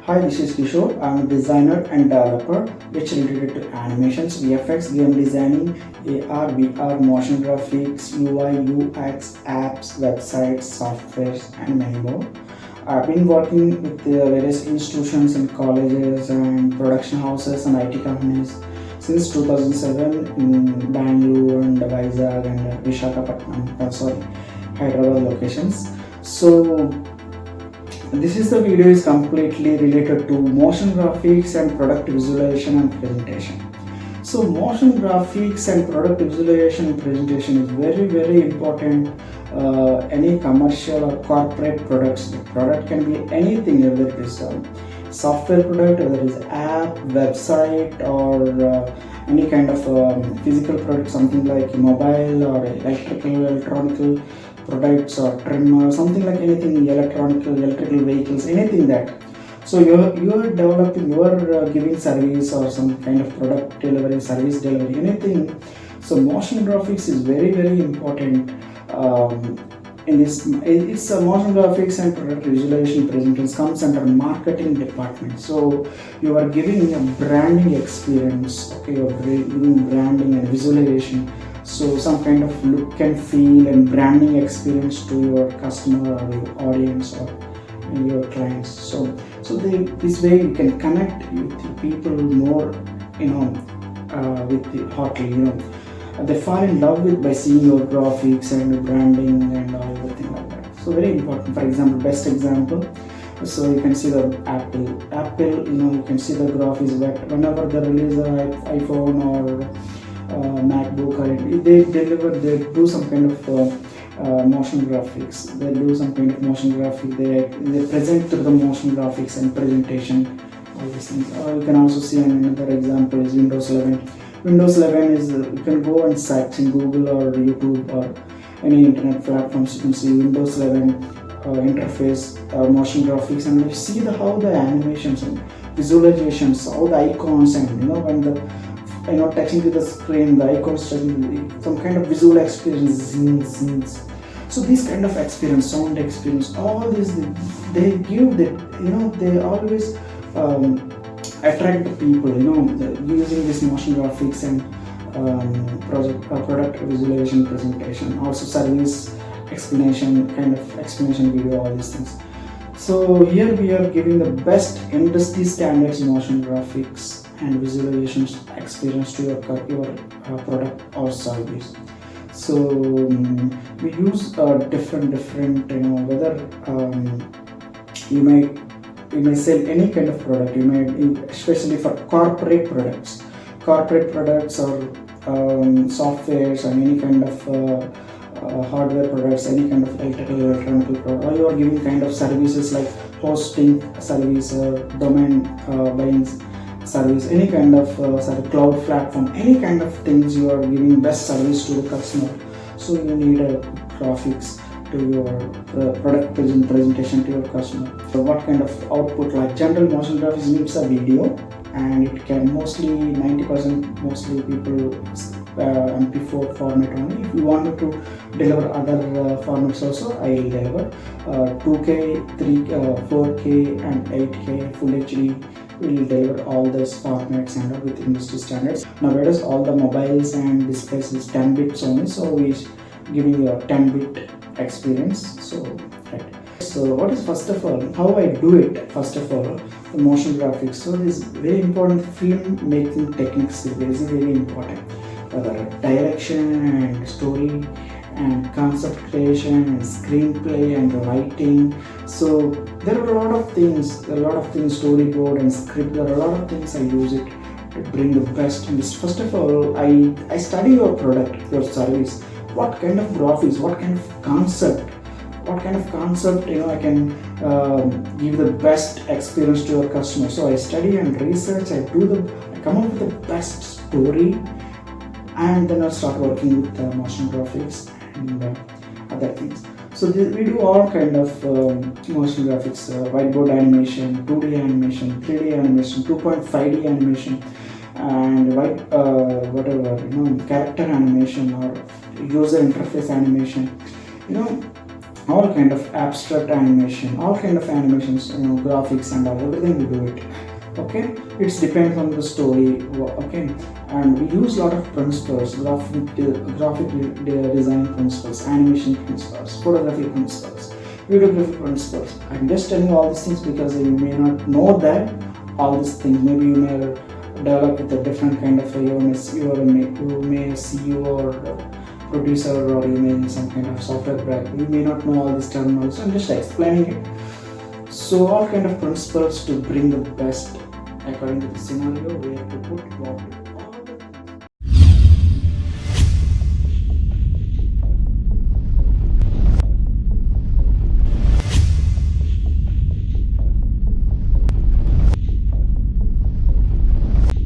Hi, this is Kishore. I'm a designer and developer which related to animations, VFX, game designing, AR, VR, motion graphics, UI, UX, apps, websites, softwares, and many more. I've been working with various institutions and colleges and production houses and IT companies since 2007 in Bangalore and Vizag and Visakhapatnam, Hyderabad locations. So this is the video is completely related to motion graphics and product visualization and presentation. So motion graphics and product visualization and presentation is very important. Any commercial or corporate products. The product can be anything, whether it is software product, whether it is app, website, or any kind of physical product, something like mobile or electronic products or trimmer, something like anything electrical vehicles, anything that. So you're developing, you're giving service or some kind of product delivery, service delivery, anything. So motion graphics is very important. In this, it's a motion graphics and product visualization presentations comes under marketing department. So you are giving a branding experience. Okay, you're giving branding and visualization. So some kind of look and feel and branding experience to your customer or your audience or your clients. So this way you can connect with the people more, with the hotly, they fall in love with by seeing your graphics and branding and all the thing like that. So very important. For example, best example. So you can see the Apple, you can see the graphics that whenever they release an iPhone or MacBook, or they do some kind of motion graphics. They do some kind of motion graphic. They present through the motion graphics and presentation, all these things. You can also see another example is Windows 11. Windows 11 is you can go and search in Google or YouTube or any internet platforms. You can see Windows 11 interface, motion graphics, and you see how the animations and visualizations, how the icons, and when the touching to the screen, the icons touching, some kind of visual experience, zings. So this kind of experience, sound experience, all these they give that, they always attract the people, using this motion graphics and product visualization presentation, also service explanation, kind of explanation video, all these things. So here we are giving the best industry standards motion graphics and visualizations experience to your product or service. So we use different whether you may sell any kind of product. You may, especially for corporate products or softwares and any kind of hardware products, any kind of electronic product, or you are giving kind of services like hosting service or domain buying service, any kind of cloud platform, any kind of things you are giving best service to the customer. So you need a graphics to your product presentation to your customer. So what kind of output, like general motion graphics needs a video, and it can mostly 90% mostly people MP4 format only. If you wanted to deliver other formats also, I will deliver 2K, 4K and 8K full HD. We will deliver all those formats and with industry standards. Nowadays all the mobiles and displays is 10 bits only, so we giving you a 10-bit experience. So what is, first of all, how I do it? First of all, the motion graphics. So this very important film making techniques is very important. Direction and story and concept creation and screenplay and writing. So there are a lot of things, storyboard and script. There are a lot of things I use it to bring the best in this. First of all, I study your product, your service. What kind of graphics, what kind of concept, I can give the best experience to your customer. So I study and research, I come up with the best story, and then I start working with motion graphics and other things. So we do all kind of motion graphics, whiteboard animation, 2D animation, 3D animation, 2.5D animation, and character animation or user interface animation. all kind of abstract animation, all kind of animations, graphics and all, everything we do it. Okay, it depends on the story. Okay, and we use a lot of principles, graphic design principles, animation principles, photography principles, videography principles. I'm just telling you all these things because you may not know that all these things. Maybe you may develop with a different kind of you may CEO or producer, or you may in some kind of software background. You may not know all these terminology. I'm just explaining it. So all kind of principles to bring the best according to the scenario, where to put, what to